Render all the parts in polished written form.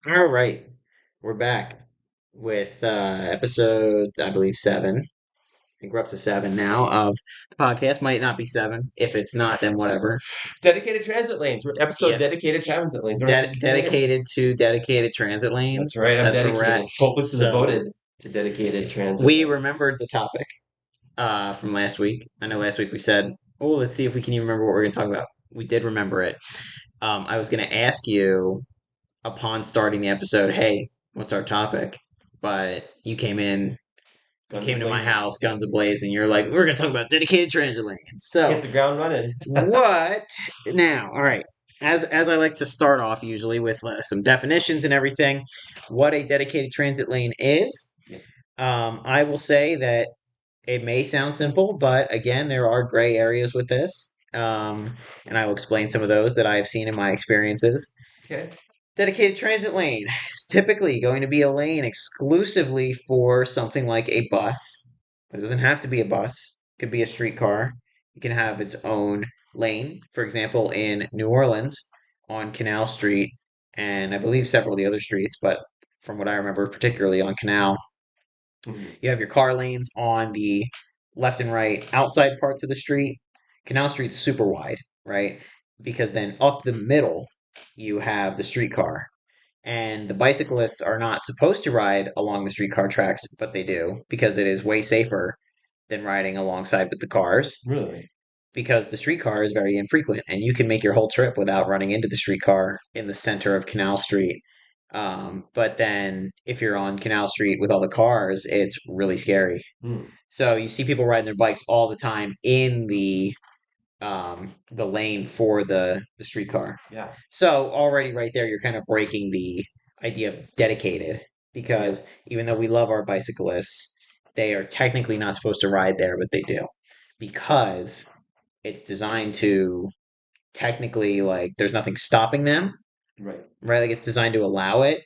All right, we're back with episode, I believe, seven. I think we're up to seven now of the podcast. Might not be seven. If it's not, then whatever. Dedicated transit lanes. What episode? Yeah, Dedicated transit lanes. We're gonna keep doing it. dedicated to dedicated transit That's lanes. right. I'm That's where we're at. dedicated. Focus is So devoted to dedicated transit we lanes. remembered the topic from last week. I know last week we said, "Oh, let's see if we can even remember what we're going to talk about." We did remember it. I was going to ask you upon starting the episode, "Hey, what's our topic?" But you came in. You Guns a came to my blazing. house, guns ablaze, and you're like, "We're gonna talk about dedicated transit lanes." Hit So, the ground running. what now? All right. As I like to start off usually with some definitions and everything, what a dedicated transit lane is. I will say that it may sound simple, but again, there are gray areas with this, and I will explain some of those that I have seen in my experiences. Okay. Dedicated transit lane is typically going to be a lane exclusively for something like a bus, but it doesn't have to be a bus. It could be a streetcar. It can have its own lane. For example, in New Orleans on Canal Street, and I believe several of the other streets, but from what I remember, particularly on Canal, Mhm. you have your car lanes on the left and right outside parts of the street. Canal Street's super wide, right? Because then up the middle, you have the streetcar. And the bicyclists are not supposed to ride along the streetcar tracks, but they do because it is way safer than riding alongside with the cars Really? because the streetcar is very infrequent and you can make your whole trip without running into the streetcar in the center of Canal Street. But then if you're on Canal Street with all the cars, it's really scary. Hmm. So you see people riding their bikes all the time in the lane for the streetcar. Yeah. So already right there, you're kind of breaking the idea of dedicated Yeah. because even though we love our bicyclists, they are technically not supposed to ride there, but they do because it's designed to technically like there's nothing stopping them, Right. right? Like it's designed to allow it,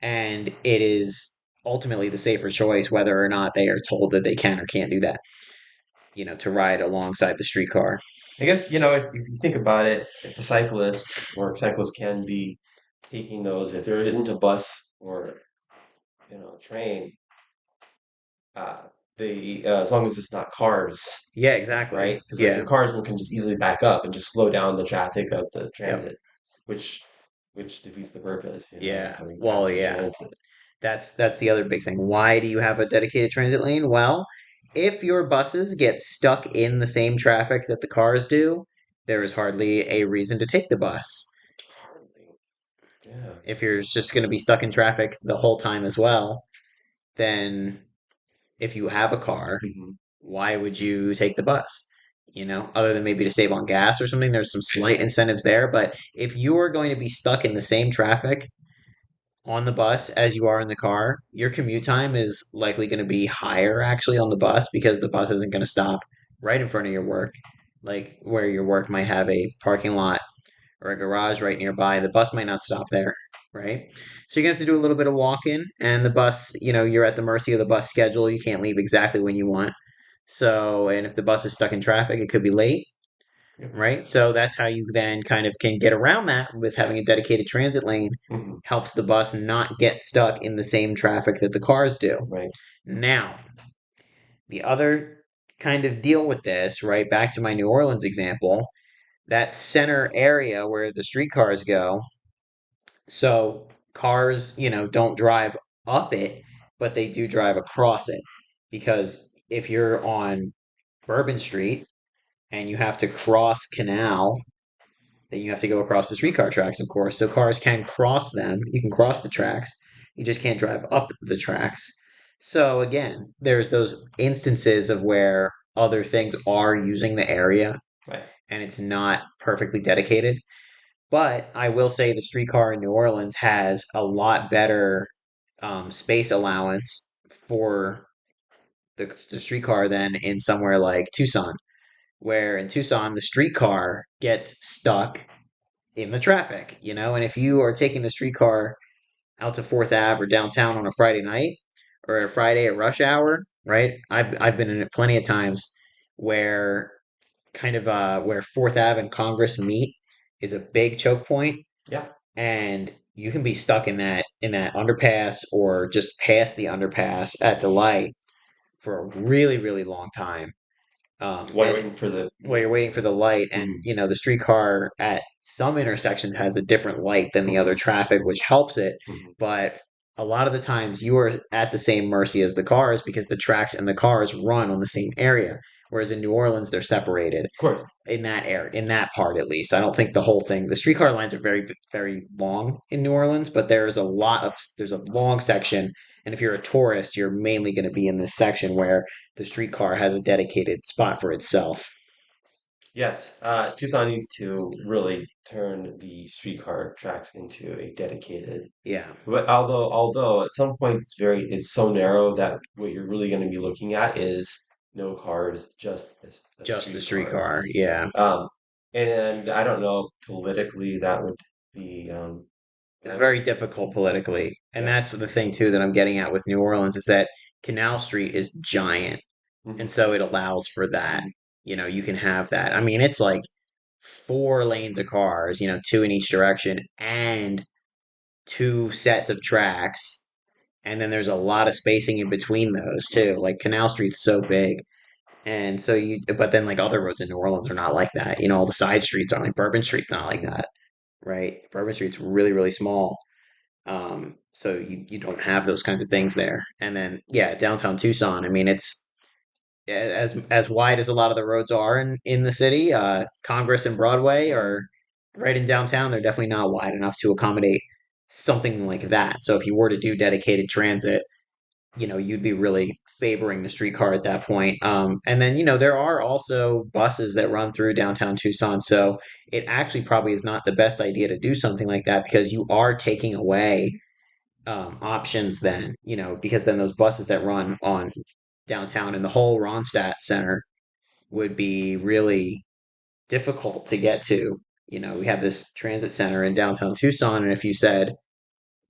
and it is ultimately the safer choice whether or not they are told that they can or can't do that. To ride alongside the streetcar. I guess if you think about it, if a cyclist or cyclists can be taking those, if there isn't a bus or train, uh, they as long as it's not cars, Yeah, exactly. right? Because like the Yeah. cars can just easily back up and just slow down the traffic of the Yep. transit, which which defeats the purpose, Yeah. having Well, faster yeah. transit. That's the other big thing. Why do you have a dedicated transit lane? Well, if your buses get stuck in the same traffic that the cars do, there is hardly a reason to take the bus. Hardly. Yeah. If you're just going to be stuck in traffic the whole time as well, then if you have a car, Hmm. why would you take the bus? Other than maybe to save on gas or something, there's some slight incentives there. But if you are going to be stuck in the same traffic on the bus as you are in the car, your commute time is likely going to be higher actually on the bus because the bus isn't going to stop right in front of your work, like where your work might have a parking lot or a garage right nearby. The bus might not stop there, right? So you're going to have to do a little bit of walking, and the bus, you're at the mercy of the bus schedule. You can't leave exactly when you want. So, and if the bus is stuck in traffic, it could be late, Yep. right? So that's how you then kind of can get around that with having a dedicated transit lane Hmm. helps the bus not get stuck in the same traffic that the cars do. Right. Now, the other kind of deal with this, right? Back to my New Orleans example, that center area where the streetcars go. So cars, don't drive up it, but they do drive across it. Because if you're on Bourbon Street and you have to cross Canal, then you have to go across the streetcar tracks, of course. So cars can cross them. You can cross the tracks. You just can't drive up the tracks. So again, there's those instances of where other things are using the area Right. and it's not perfectly dedicated. But I will say the streetcar in New Orleans has a lot better space allowance for the streetcar than in somewhere like Tucson, where in Tucson the streetcar gets stuck in the traffic, and if you are taking the streetcar out to Fourth Ave or downtown on a Friday night or a Friday at rush hour, right? I've been in it plenty of times where where Fourth Ave and Congress meet is a big choke point, Yeah. and you can be stuck in that underpass or just past the underpass at the light for a really, really long time. while you're And waiting for the while you're waiting for the light, and mhm, the streetcar at some intersections has a different light than the other mhm, traffic, which helps it. mhm. But a lot of the times you are at the same mercy as the cars because the tracks and the cars run on the same area. Whereas in New Orleans, they're separated Of course. in that area, in that part at least. I don't think the whole thing. The streetcar lines are very, very long in New Orleans, but there's a long section, and if you're a tourist, you're mainly going to be in this section where the streetcar has a dedicated spot for itself. Yes, Tucson needs to really turn the streetcar tracks into a dedicated. Yeah, But although at some point it's so narrow that what you're really going to be looking at is no cars, just a just the streetcar. streetcar. Yeah, Um, and I don't know politically that would be it's better. very difficult politically, and Yeah. that's the thing too that I'm getting at with New Orleans is that Canal Street is giant, and Hmm. so it allows for that. You can have that. I mean, it's like four lanes of cars, two in each direction, and two sets of tracks, and then there's a lot of spacing in between those too. Like Canal Street's so big, and so but then like other roads in New Orleans are not like that. All the side streets are like Bourbon Street's not like that, right? Bourbon Street's really really small, so you don't have those kinds of things there. And then yeah, downtown Tucson. I mean, it's as wide as a lot of the roads are in the city. Congress and Broadway are right in downtown. They're definitely not wide enough to accommodate something like that. So if you were to do dedicated transit, you'd be really favoring the streetcar at that point. And then there are also buses that run through downtown Tucson. So it actually probably is not the best idea to do something like that because you are taking away options then, because then those buses that run on downtown and the whole Ronstadt Center would be really difficult to get to. We have this transit center in downtown Tucson, and if you said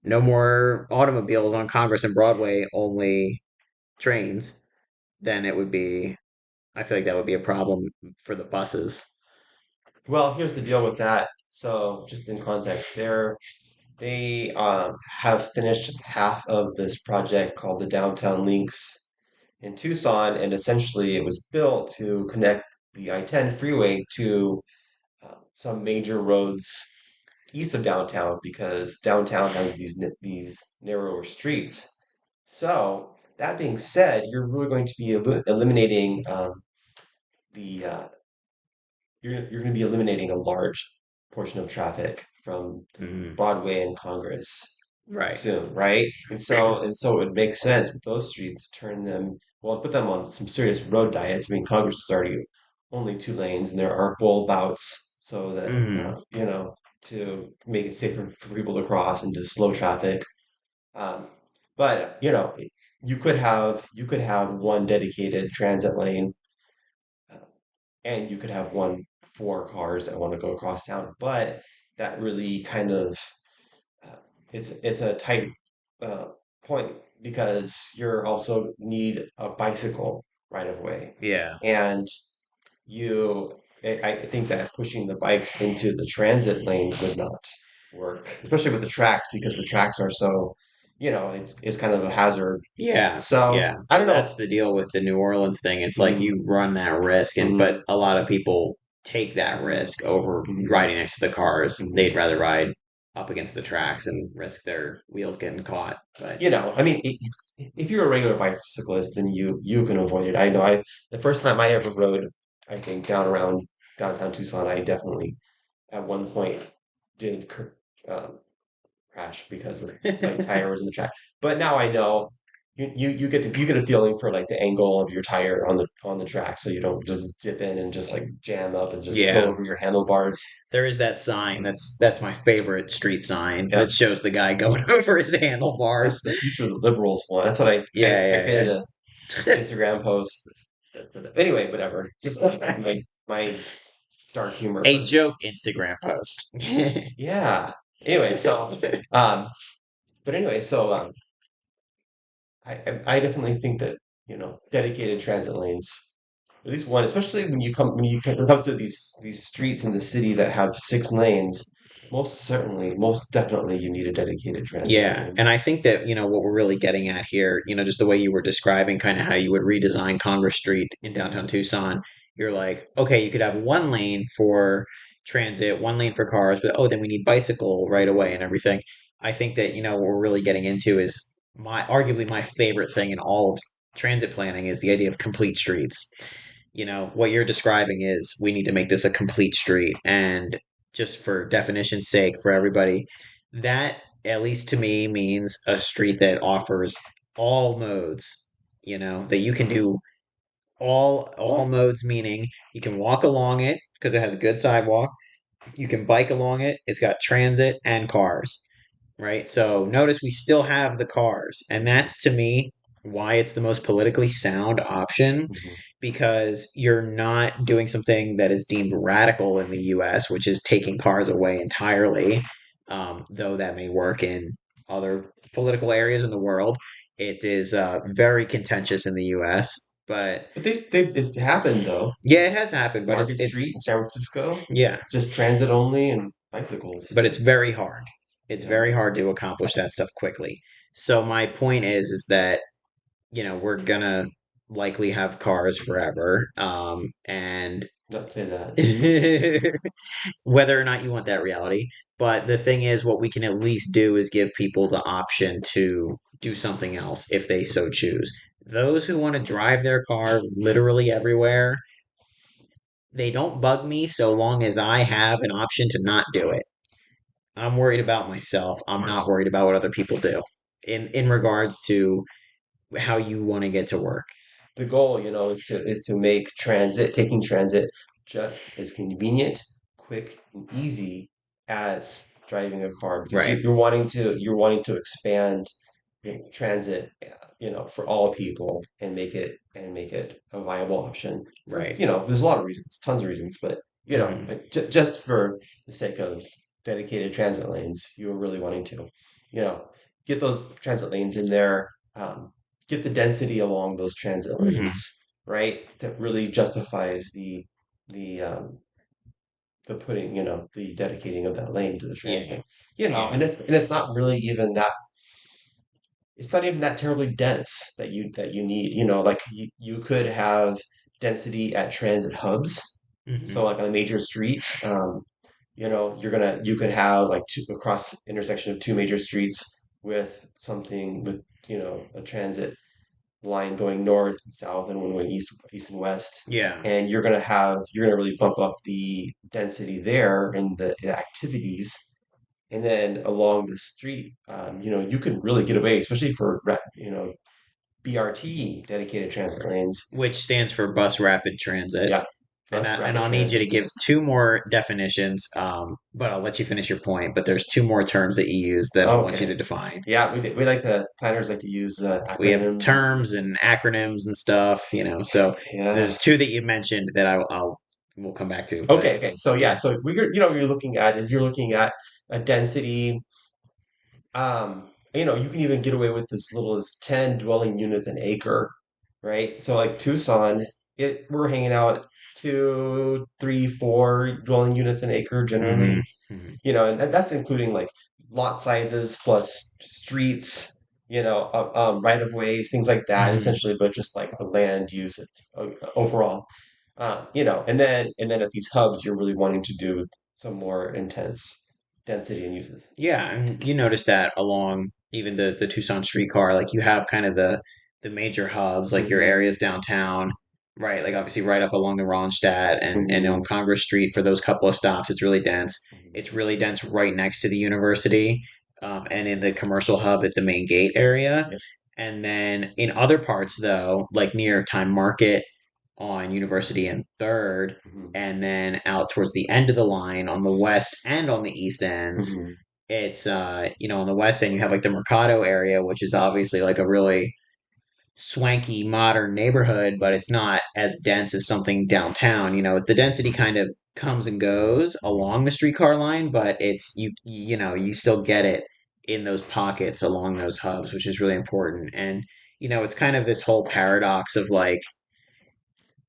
no more automobiles on Congress and Broadway, only trains, then it would be, I feel like that would be a problem for the buses. Well, here's the deal with that. So, just in context, they have finished half of this project called the Downtown Links in Tucson, and essentially it was built to connect the I-10 freeway to some major roads east of downtown because downtown has these narrower streets. So that being said, you're really going to be eliminating the you're going to be eliminating a large portion of traffic from Mm, Broadway and Congress right. soon, right? And so it makes sense with those streets to turn them well, put them on some serious road diets. I mean, Congress is already only two lanes, and there are bulbouts so that Mm, to make it safer for people to cross and to slow traffic. Um, but you could have one dedicated transit lane, uh, and you could have one for cars that want to go across town. But that really kind of uh, it's a tight uh, point because you're also need a bicycle right of way, yeah. and you I think that pushing the bikes into the transit lane would not work, especially with the tracks because the tracks are so it's kind of a hazard. Yeah, yeah. So I don't That's know. the deal with the New Orleans thing. It's like Hmm. you run that risk, and but Hmm. a lot of people take that risk over Hmm. riding next to the cars. Hmm. They'd rather ride up against the tracks and risk their wheels getting caught. But I mean, if you're a regular bicyclist, then you can avoid it. I know. The first time I ever rode, I think down around downtown Tucson, I definitely at one point did crash because of my tire was in the track. But now I know you get a feeling for like the angle of your tire on the track, so you don't just dip in and just like jam up and just go yeah, over your handlebars. there is that sign. That's my favorite street sign Yeah, that shows the guy going over his that's handlebars. the future of the liberals one. That's what I Yeah, created yeah, a Instagram post. Anyway, whatever. Just like my dark humor yeah. A for joke Instagram post. yeah. Anyway, so um, but anyway, so I definitely think that dedicated transit lanes, at least one, especially when it comes to these streets in the city that have six lanes. most certainly, most definitely, you need a dedicated transit Yeah, lane. and I think that, what we're really getting at here, just the way you were describing kind of how you would redesign Congress Street in Hmm. downtown Tucson, you're like, okay, you could have one lane for transit, one lane for cars, but oh, then we need bicycle right away and everything. I think that, what we're really getting into is arguably my favorite thing in all of transit planning is the idea of complete streets. What you're describing is we need to make this a complete street. And just for definition's sake, for everybody, that, at least to me, means a street that offers all modes, that you can do all modes, meaning you can walk along it because it has a good sidewalk. You can bike along it. It's got transit and cars, right? So notice we still have the cars, and that's to me why it's the most politically sound option, Hmm. because you're not doing something that is deemed radical in the US, which is taking cars away entirely, though that may work in other political areas in the world. It is very contentious in the US, but But it's happened though. yeah, it has happened, but Market Street in San Francisco, yeah, it's just transit only and bicycles. but it's very hard. It's Yeah. very hard to accomplish that stuff quickly. So my point is that we're gonna likely have cars forever, and Not say that. whether or not you want that reality. But the thing is, what we can at least do is give people the option to do something else if they so choose. Those who want to drive their car literally everywhere, they don't bug me so long as I have an option to not do it. I'm worried about myself. Of I'm not course. worried about what other people do in regards to how you want to get to work. The goal, is to make taking transit just as convenient, quick, and easy as driving a car because Right, you're wanting to expand transit, for all people and make it a viable option for right. there's a lot of reasons, tons of reasons, but Hmm. just for the sake of dedicated transit lanes, you're really wanting to, you know, get those transit lanes in there, get the density along those transit Hmm. lanes, right? That really justifies the um, the putting, the dedicating of that lane to the Yeah, transit, yeah. and it's not really even that it's not even that terribly dense that you need. Like you could have density at transit hubs. So Hmm. like on a major street, you could have like two across intersection of two major streets with something with a transit line going north and south and one going east and west. Yeah. And you're gonna really bump up the density there and the activities, and then along the street, you can really get away, especially for BRT, dedicated transit lanes. Which stands for bus rapid transit. Yeah, And bus and rapid I'll need you to give transits. two more definitions, but I'll let you finish your point. But there's two more terms that you use that I want you to Okay, define. yeah, we like to planners like to use We have acronyms. terms and acronyms and stuff, so Yeah. there's two that you mentioned that I'll we'll come back to. But Okay. So yeah. yeah. So you're looking at a density. You can even get away with as little as 10 dwelling units an acre, right? So like Tucson, we're hanging out 2, 3, 4 dwelling units an acre Hmm. generally, Hmm. and that's including like lot sizes plus streets, right of ways, things like that, Hmm. essentially, but just like the land use overall. And then at these hubs, you're really wanting to do some more intense density and uses. Yeah, and you notice that along even the Tucson streetcar, like you have kind of the major hubs, like your Hmm. areas downtown, right? Like obviously right up along the Ronstadt and on Hmm. Congress Street for those couple of stops, it's really dense. It's really dense right next to the university, and in the commercial hub at the main gate area. Yep. And then in other parts, though, like near Time Market on University and Third, Hmm. and then out towards the end of the line on the west and on the east ends, Hmm. it's on the west end you have like the Mercado area, which is obviously like a really swanky modern neighborhood, but it's not as dense as something downtown. The density kind of comes and goes along the streetcar line, but it's you still get it in those pockets along those hubs, which is really important. And it's kind of this whole paradox of like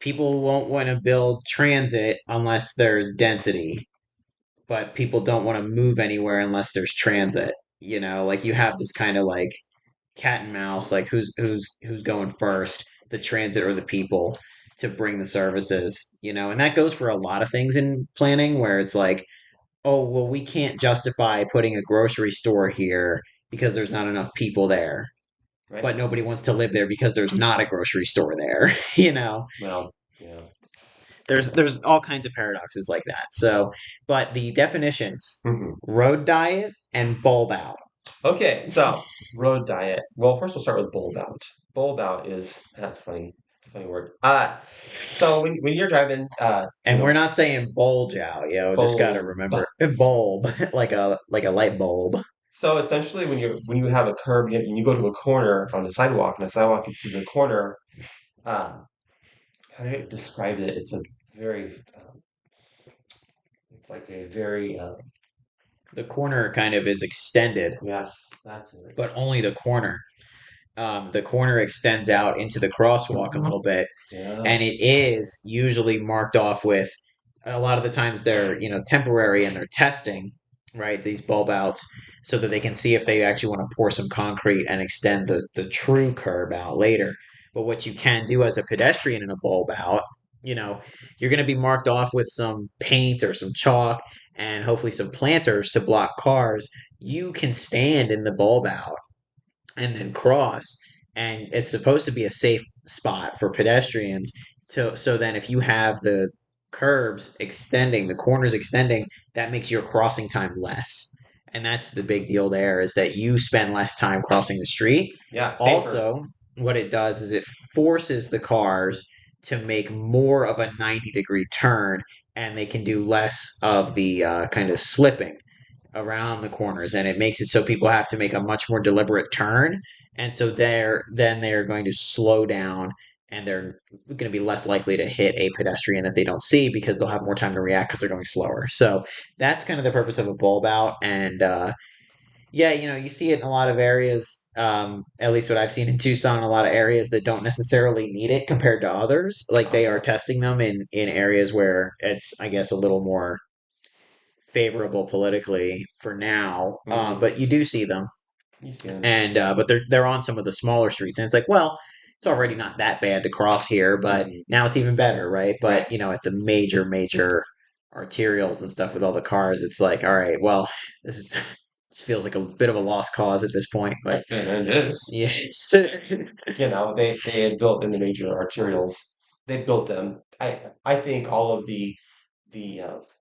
people won't want to build transit unless there's density, but people don't want to move anywhere unless there's transit. Like you have this kind of like cat and mouse, like who's going first, the transit or the people to bring the services, and that goes for a lot of things in planning where it's like, oh, well, we can't justify putting a grocery store here because there's not enough people there, right? but nobody wants to live there because there's not a grocery store there. you know Well, yeah. there's all kinds of paradoxes like that. So, but the definitions: Hmm. road diet and bulb out. Okay, so road diet. Well, first we'll start with bulb out. Bulb out is that's funny. It's a funny word. So when you're driving, And we're not saying bulge out, just got to bulb. remember bulb, like a light bulb. So essentially, when you have a curb and you go to a corner on the sidewalk, and the sidewalk gets to the corner, um, how do I describe it? It's a very, it's like a very, The corner kind of is extended, yes, that's it. but only the corner. The corner extends out into the crosswalk a little bit, Yeah, and it is usually marked off with, a lot of the times they're temporary and they're testing, right, these bulb outs, so that they can see if they actually want to pour some concrete and extend the true curb out later. But what you can do as a pedestrian in a bulb out, you know you're going to be marked off with some paint or some chalk and hopefully some planters to block cars. You can stand in the bulb out and then cross. And it's supposed to be a safe spot for pedestrians. So then if you have the curbs extending, the corners extending, that makes your crossing time less. And that's the big deal there, is that you spend less time crossing the street. yeah, safer. Also, what it does is it forces the cars to make more of a 90-degree turn, and they can do less of the kind of slipping around the corners, and it makes it so people have to make a much more deliberate turn, and so they're going to slow down, and they're going to be less likely to hit a pedestrian that they don't see because they'll have more time to react because they're going slower. So that's kind of the purpose of a bulb out. And yeah, you see it in a lot of areas, at least what I've seen in Tucson, a lot of areas that don't necessarily need it compared to others, like Oh they are yeah. testing them in areas where it's, I guess, a little more favorable politically for now. Hmm. But you do see them, You see them. and but they're on some of the smaller streets, and it's like, well, it's already not that bad to cross here, but Hmm. now it's even better, right? Right. But at the major arterials and stuff with all the cars, it's like, all right, well, this is this feels like a bit of a lost cause at this point, but And it is. yes. They had built in the major arterials. They built them. I think all of the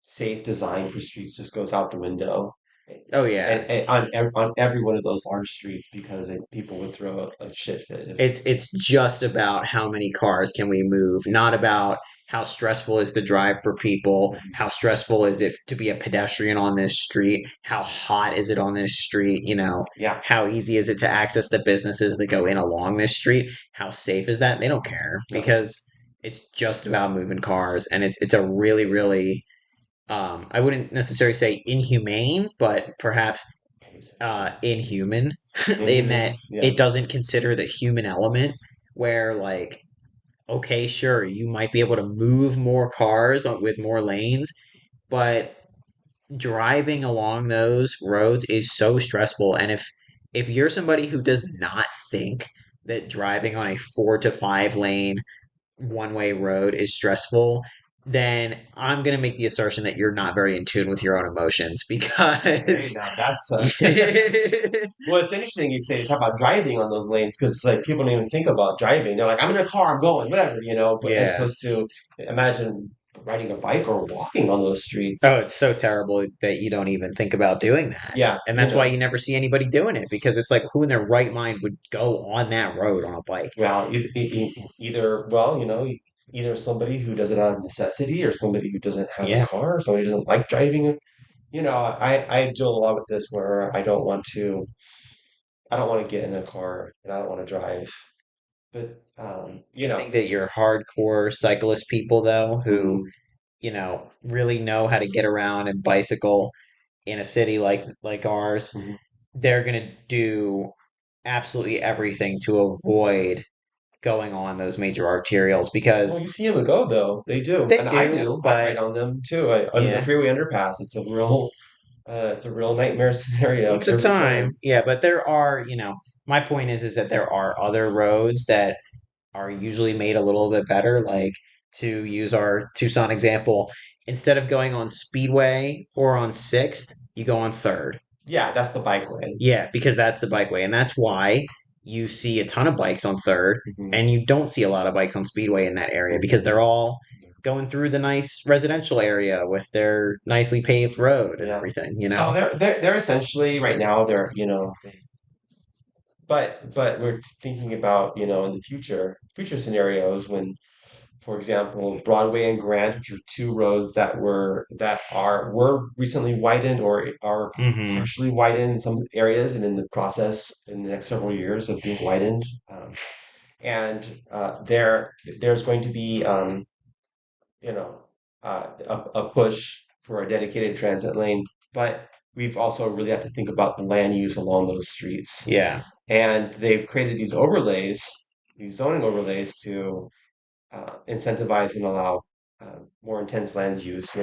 safe design for streets just goes out the window, Oh and, yeah. on every one of those large streets because people would throw a shit fit if. It's just about how many cars can we move, not about how stressful is the drive for people, how stressful is it to be a pedestrian on this street, how hot is it on this street, Yeah, how easy is it to access the businesses that go in along this street, how safe is that? They don't care no. because it's just about moving cars, and it's a really, really, I wouldn't necessarily say inhumane, but perhaps inhuman, in that Inhuman. Yeah, it doesn't consider the human element, where, like, okay, sure, you might be able to move more cars with more lanes, but driving along those roads is so stressful. And if you're somebody who does not think that driving on a 4 to 5 lane one-way road is stressful, then I'm going to make the assertion that you're not very in tune with your own emotions, okay, because now that's well, it's interesting you say talk about driving on those lanes because it's like people don't even think about driving. They're like, I'm in a car, I'm going, whatever. But as yeah. opposed to imagine riding a bike or walking on those Oh, streets. it's so terrible that you don't even think about doing that. Yeah, And that's why you never see anybody doing it, because it's like, who in their right mind would go on that road on a bike? well, either well, either somebody who does it out of necessity or somebody who doesn't have a Yeah. car or somebody who doesn't like driving. I deal a lot with this where I don't want to get in a car and I don't want to drive. But I think that you're hardcore cyclist people, though, who, mhm, really know how to get around and bicycle in a city like ours. mhm. They're gonna do absolutely everything to avoid going on those major arterials Well, because you see them go though. They do, they and I do, do. I but ride on them too. On the yeah, freeway underpass, it's a real nightmare scenario it's a every time. time. Yeah, but there are, my point is that there are other roads that are usually made a little bit better. Like to use our Tucson example, instead of going on Speedway or on Sixth, you go on Third. Yeah, that's the bike lane. Yeah, because that's the bikeway, and that's why you see a ton of bikes on Third, Hmm. and you don't see a lot of bikes on Speedway in that area because Hmm. they're all going through the nice residential area with their nicely paved road and Yeah. everything, So they're essentially right now they're but we're thinking about in the future scenarios when, for example, Broadway and Grant, which are two roads that were recently widened or are Hmm. partially widened in some areas and in the process in the next several years of being widened. And there's going to be you know, a push for a dedicated transit lane, but we've also really have to think about the land use along those streets. Yeah, And they've created these overlays, these zoning overlays to incentivize and allow more intense land use.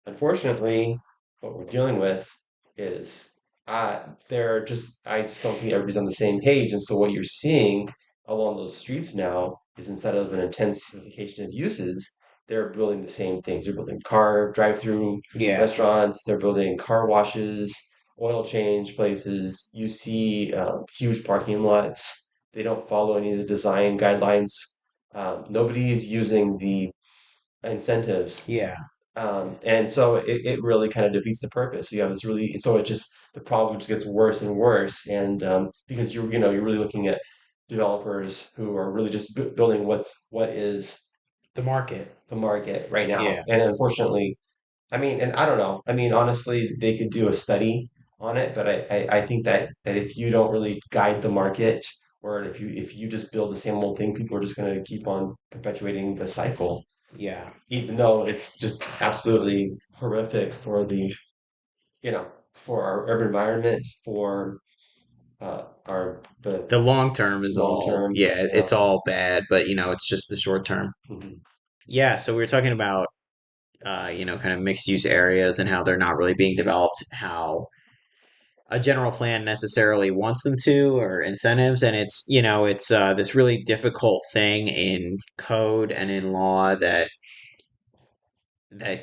Unfortunately, what we're dealing with is I just don't think everybody's on the same page. And so what you're seeing along those streets now is instead of an intensification of uses, they're building the same things. They're building car drive-through yeah, restaurants, they're building car washes, oil change places. You see huge parking lots. They don't follow any of the design guidelines. Nobody is using the incentives, yeah. and so it really kind of defeats the purpose. You have this really, so it just the problem just gets worse and worse, and because you're really looking at developers who are really just building what is The market. the market right now, Yeah, and unfortunately, I mean, and I don't know. I mean, honestly, they could do a study on it, but I think that if you don't really guide the market, or if you just build the same old thing, people are just going to keep on perpetuating the cycle yeah. even though it's just absolutely horrific for for our urban environment, for our the The long term is long all, term. yeah, Yeah. it's all bad, but it's just the short term. Mhm. Yeah, so we were talking about kind of mixed use areas and how they're not really being developed, how a general plan necessarily wants them to or incentives, and it's this really difficult thing in code and in law that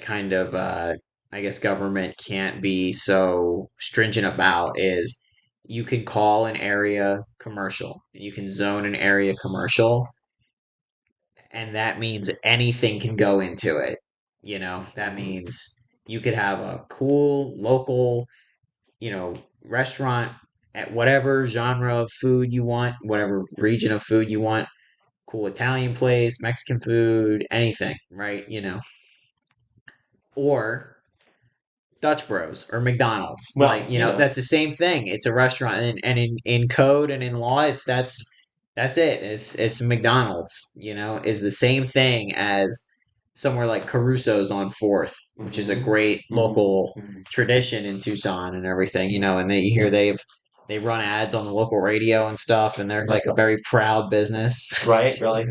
kind of I guess government can't be so stringent about is you can call an area commercial, you can zone an area commercial, and that means anything can go into it. That Mhm. means you could have a cool local, restaurant at whatever genre of food you want, whatever region of food you want, cool Italian place, Mexican food, anything, right? Or Dutch Bros or McDonald's. Like, Well, that's the same thing. It's a restaurant, and in code and in law, that's it. It's McDonald's, is the same thing as somewhere like Caruso's on Fourth, which is a hmm great hmm local hmm tradition in Tucson and everything, and they hear they run ads on the local radio and stuff, and they're like a very proud business. right, really.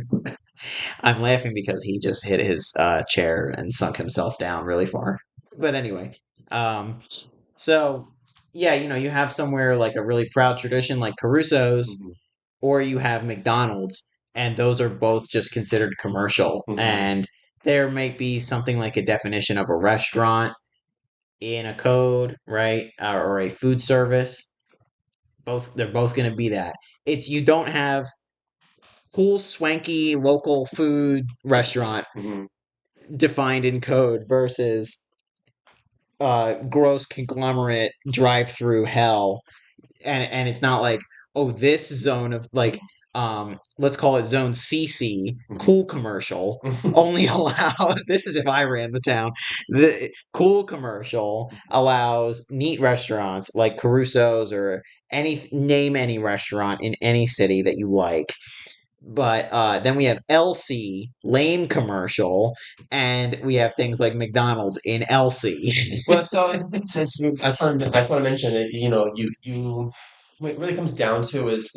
I'm laughing because he just hit his chair and sunk himself down really far. But anyway, um, so yeah, you have somewhere like a really proud tradition like Caruso's, Hmm. or you have McDonald's, and those are both just considered commercial. Hmm. And there might be something like a definition of a restaurant in a code, right? Or a food service. They're both going to be that. It's you don't have cool, swanky local food restaurant Hmm. defined in code versus gross conglomerate drive through hell, and it's not like, oh, this zone of like, let's call it zone CC, cool commercial only allows, this is if I ran the town, the cool commercial allows neat restaurants like Caruso's or any restaurant in any city that you like. But then we have LC, lame commercial, and we have things like McDonald's in LC. Well, so I just want to mention that what it really comes down to is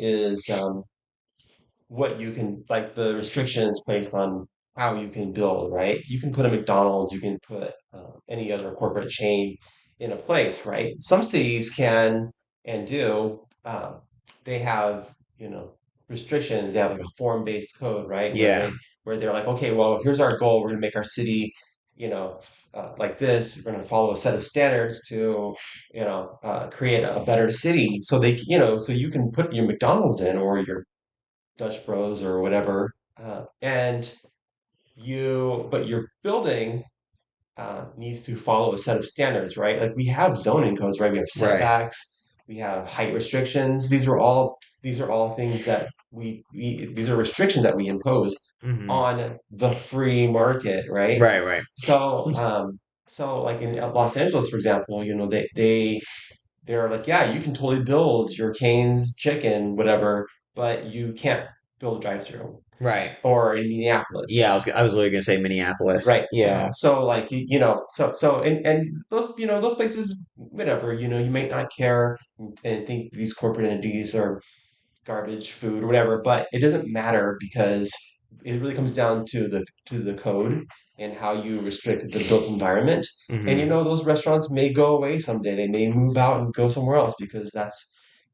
what you can, like the restrictions placed on how you can build, right? You can put a McDonald's, you can put any other corporate chain in a place, right? Some cities can and do. They have, restrictions. They have like a form-based code, right? Yeah. Where they're like, okay, well, here's our goal. We're going to make our city, like this. We're going to follow a set of standards to, create a better city. So so you can put your McDonald's in or your Dutch Bros or whatever, and but your building needs to follow a set of standards, right? Like we have zoning codes, right? We have Right. setbacks, we have height restrictions. These are all things that these are restrictions that we impose Hmm. on the free market, right? Right, right. So, like in Los Angeles, for example, they're like, yeah, you can totally build your Cane's chicken, whatever, but you can't build a drive-through. Right. Or in Yeah, Minneapolis, I was literally gonna say Minneapolis. right? Yeah. So like and those those places, whatever, you may not care and think these corporate entities are garbage food or whatever, but it doesn't matter because it really comes down to the code and how you restrict the built environment. And Hmm. those restaurants may go away someday. They may move out and go somewhere else because that's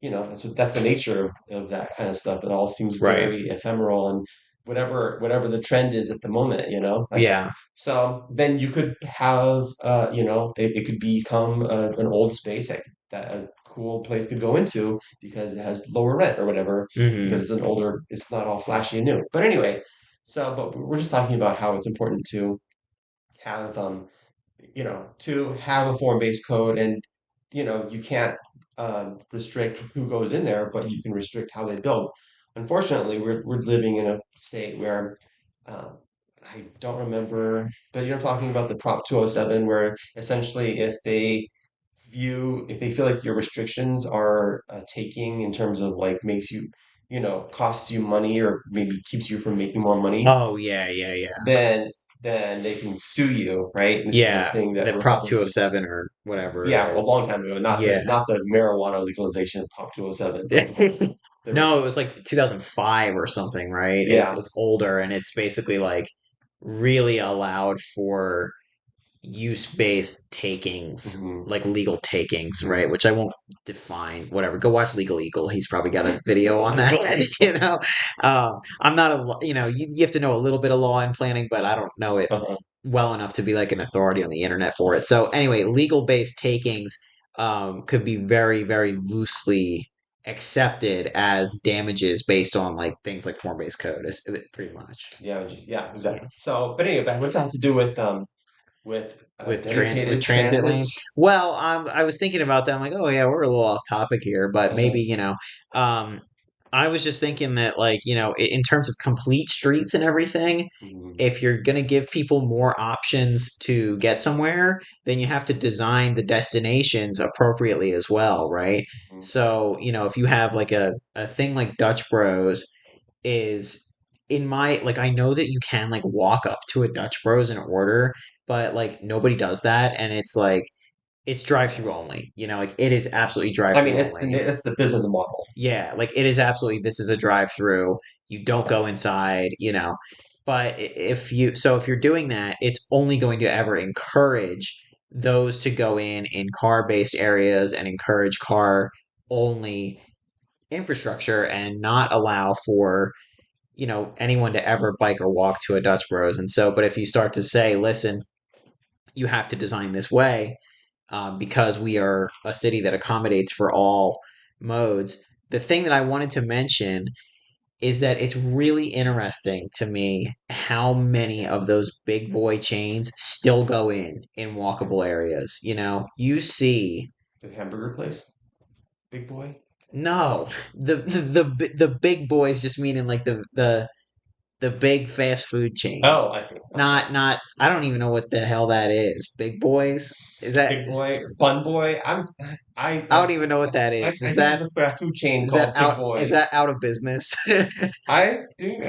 the nature of that kind of stuff. It all seems Right. very ephemeral and whatever the trend is at the moment, like Yeah. so then you could have it could become an old space that a cool place could go into because it has lower rent or whatever because Hmm. it's not all flashy and new. But anyway, but we're just talking about how it's important to have to have a form-based code and you can't restrict who goes in there, but you can restrict how they build. Unfortunately, we're living in a state where um, I don't remember, but you're talking about the Prop 207, where essentially if they feel like your restrictions are taking in terms of like makes you, costs you money or maybe keeps you from making more money, Oh, yeah, yeah, yeah. then they can sue you, right? And this is a Yeah. thing that The Prop Republicans, 207 or whatever yeah, it a is. long time ago, Yeah. not the marijuana legalization of Prop 207, but the No, it was like 2005 or something, right? yeah. It's older and it's basically like really allowed for use-based takings, Hmm. like legal takings, Hmm. right? Which I won't define. Whatever. Go watch Legal Eagle. He's probably got a video on that. You know, I'm not you have to know a little bit of law and planning, but I don't know it Uh-huh. well enough to be like an authority on the internet for it. So anyway, legal-based takings could be very, very loosely accepted as damages based on like things like form-based code, is pretty much. Yeah, Yeah. exactly. So, but anyway, what's that have to do with With dedicated transit transit? lanes. Well, I was thinking about that. I'm like, oh yeah, we're a little off topic here, but Uh-huh. maybe um, I was just thinking that like in terms of complete streets and everything, Hmm. if you're gonna give people more options to get somewhere, then you have to design the destinations appropriately as well, right? Hmm. So if you have like a thing like Dutch Bros is in my like I know that you can like walk up to a Dutch Bros and order, but like nobody does that and it's like it's drive through only. Like it is absolutely drive I mean, through only. it's the business model. Yeah, like it is absolutely this is a drive through. You don't Uh-huh. go inside, But if you're doing that, it's only going to ever encourage those to go in car-based areas and encourage car only infrastructure and not allow for anyone to ever bike or walk to a Dutch Bros. And so, but if you start to say, listen, you have to design this way because we are a city that accommodates for all modes. The thing that I wanted to mention is that it's really interesting to me how many of those big boy chains still go in walkable areas. You see The hamburger place, big boy. no the big boys just meaning like the big fast food chains. Oh, I see. Okay. Not I don't even know what the hell that is. Big boys? Is that Big boy, bun boy. I don't even know what that is. I think there's a fast food chain called Big Is Boy. that out of business? I think.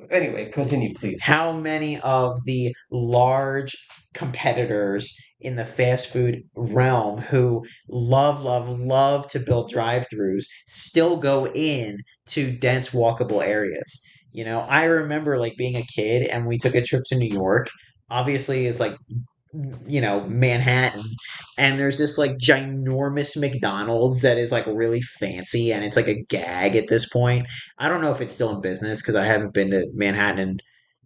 Anyway, continue, please. How many of the large competitors in the fast food realm who love to build drive-throughs still go in to dense walkable areas? I remember like being a kid and we took a trip to New York. Obviously, it's like Manhattan, and there's this like ginormous McDonald's that is like really fancy and it's like a gag at this point. I don't know if it's still in business because I haven't been to Manhattan in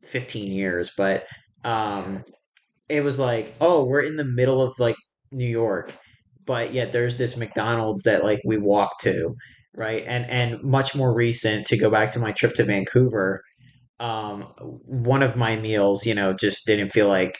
15 years, but um it was like, oh, we're in the middle of like New York, but yet there's this McDonald's that like we walk to, right? And much more recent, to go back to my trip to Vancouver, one of my meals, just didn't feel like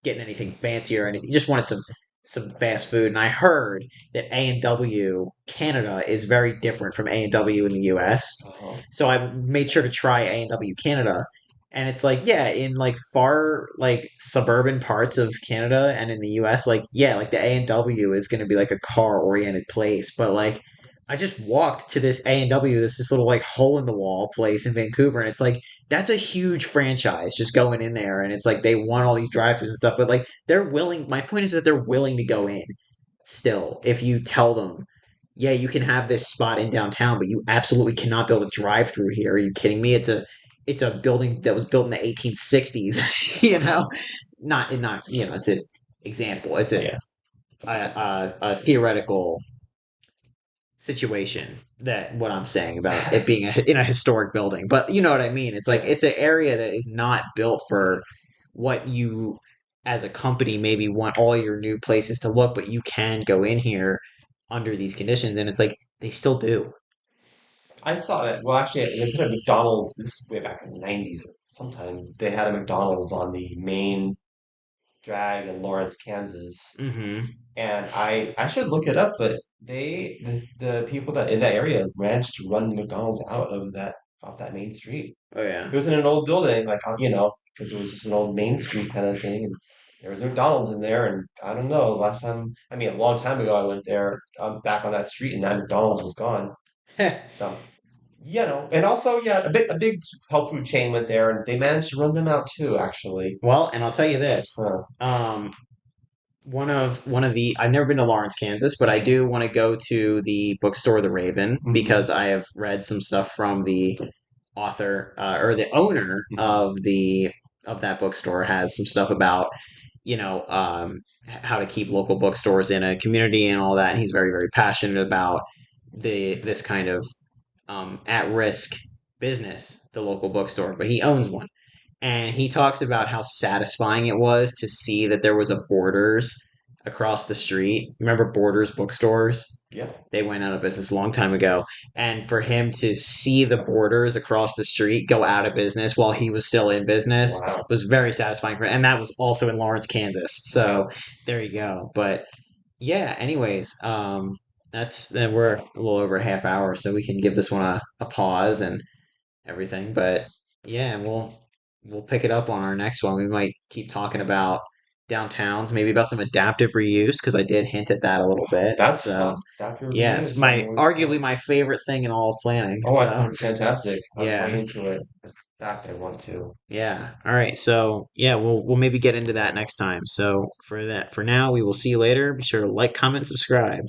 getting anything fancy or anything. Just wanted some fast food, and I heard that A&W Canada is very different from A&W in the US. Uh-huh. So I made sure to try A&W Canada, and it's like, yeah, in like far like suburban parts of Canada and in the US, like yeah, like the A&W is going to be like a car oriented place, but like I just walked to this A&W, this little like hole in the wall place in Vancouver, and it's like that's a huge franchise just going in there, and it's like they want all these drive-throughs and stuff, but like they're willing. My point is that they're willing to go in still if you tell them, yeah, you can have this spot in downtown, but you absolutely cannot build a drive-through here. Are you kidding me? It's a building that was built in the 1860s. Not it's an example. It's Yeah. a theoretical situation, that what I'm saying about it being in a historic building. But you know what I mean? It's like Yeah. it's an area that is not built for what you as a company maybe want all your new places to look, but you can go in here under these conditions, and it's like they still do. I saw that. Well, actually, they put a McDonald's, this is way back in the 90s sometime. They had a McDonald's on the main drag in Lawrence, Kansas. Mm-hmm. And I should look it up, but the people that in that area managed to run McDonald's out of that off that main street. Oh yeah. It was in an old building, like because it was just an old Main Street kind of thing, and there was a McDonald's in there. And I don't know, last time, I mean, a long time ago, I went there, back on that street, and that McDonald's was gone. So, and also, yeah, a big health food chain went there, and they managed to run them out too, actually. Well, and I'll tell you this. So, Um, one of the I've never been to Lawrence, Kansas, but I do want to go to the bookstore The Raven mhm, because I have read some stuff from the author, or the owner mhm. of that bookstore has some stuff about how to keep local bookstores in a community and all that, and he's very very passionate about the this kind of at risk business, the local bookstore, but he owns one, and he talks about how satisfying it was to see that there was a Borders across the street. Remember Borders bookstores? Yeah. They went out of business a long time ago. And for him to see the Borders across the street go out of business while he was still in business Wow. was very satisfying for him. And that was also in Lawrence, Kansas. So Wow. there you go. But yeah, anyways, that's then we're a little over a half hour, so we can give this one a pause and everything. But yeah, we'll pick it up on our next one. We might keep talking about downtowns, maybe about some adaptive reuse, because I did hint at that a little bit. That's So fun. Adaptive yeah, it's reuse. I'm my always arguably fun. my favorite thing in all of planning. Oh, I So think it's fantastic. I'm way yeah, into it. In fact, I want to. yeah. All right. So yeah, we'll maybe get into that next time. So for now, we will see you later. Be sure to like, comment, subscribe.